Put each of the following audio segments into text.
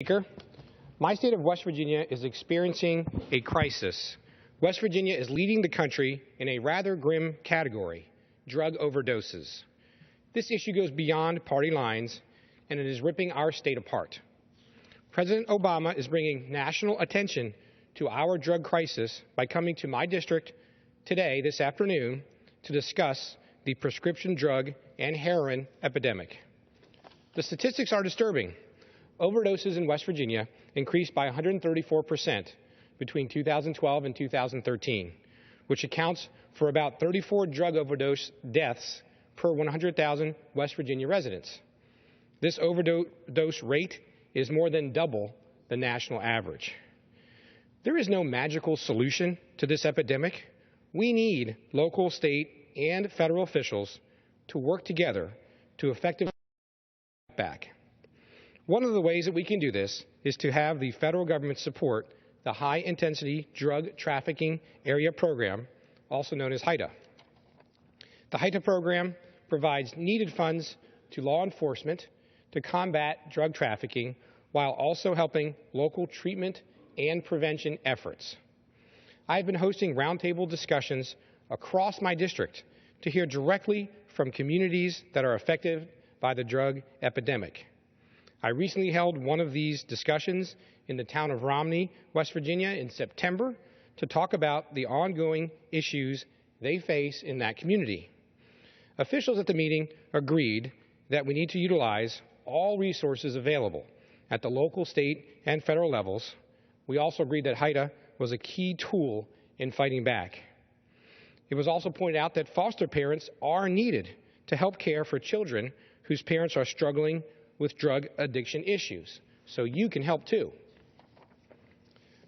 Speaker, my state of West Virginia is experiencing a crisis. West Virginia is leading the country in a rather grim category, drug overdoses. This issue goes beyond party lines, and it is ripping our state apart. President Obama is bringing national attention to our drug crisis by coming to my district today, this afternoon, to discuss the prescription drug and heroin epidemic. The statistics are disturbing. Overdoses in West Virginia increased by 134% between 2012 and 2013, which accounts for about 34 drug overdose deaths per 100,000 West Virginia residents. This overdose rate is more than double the national average. There is no magical solution to this epidemic. We need local, state, and federal officials to work together to effectively fight back. One of the ways that we can do this is to have the federal government support the High Intensity Drug Trafficking Area Program, also known as HIDTA. The HIDTA program provides needed funds to law enforcement to combat drug trafficking while also helping local treatment and prevention efforts. I have been hosting roundtable discussions across my district to hear directly from communities that are affected by the drug epidemic. I recently held one of these discussions in the town of Romney, West Virginia in September to talk about the ongoing issues they face in that community. Officials at the meeting agreed that we need to utilize all resources available at the local, state, and federal levels. We also agreed that HIDTA was a key tool in fighting back. It was also pointed out that foster parents are needed to help care for children whose parents are struggling with drug addiction issues, so you can help too.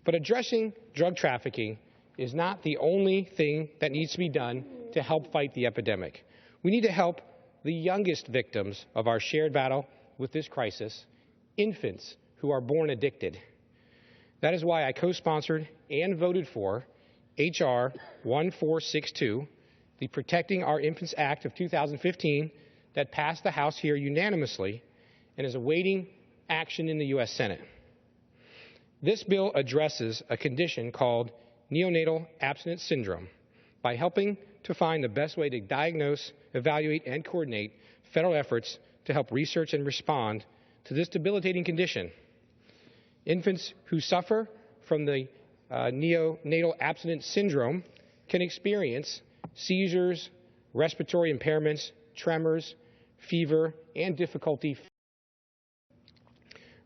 But addressing drug trafficking is not the only thing that needs to be done to help fight the epidemic. We need to help the youngest victims of our shared battle with this crisis, infants who are born addicted. That is why I co-sponsored and voted for H.R. 1462, the Protecting Our Infants Act of 2015 that passed the House here unanimously and is awaiting action in the U.S. Senate. This bill addresses a condition called neonatal abstinence syndrome by helping to find the best way to diagnose, evaluate, and coordinate federal efforts to help research and respond to this debilitating condition. Infants who suffer from the neonatal abstinence syndrome can experience seizures, respiratory impairments, tremors, fever, and difficulty.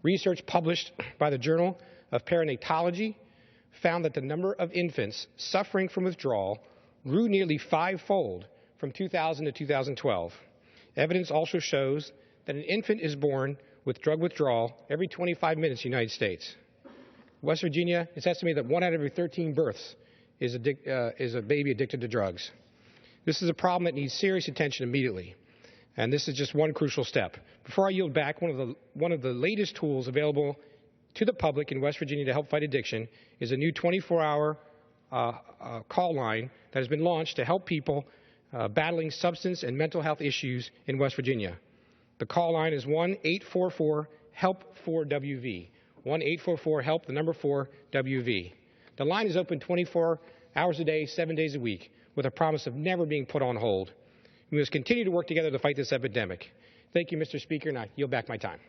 Research published by the Journal of Perinatology found that the number of infants suffering from withdrawal grew nearly fivefold from 2000 to 2012. Evidence also shows that an infant is born with drug withdrawal every 25 minutes in the United States. West Virginia, it's estimated that 1 out of every 13 births is a baby addicted to drugs. This is a problem that needs serious attention immediately, and this is just one crucial step. Before I yield back, one of the latest tools available to the public in West Virginia to help fight addiction is a new 24-hour call line that has been launched to help people battling substance and mental health issues in West Virginia. The call line is 1-844-HELP-4WV, 1-844-HELP, the number 4WV. The line is open 24 hours a day, 7 days a week, with a promise of never being put on hold. We must continue to work together to fight this epidemic. Thank you, Mr. Speaker, and I yield back my time.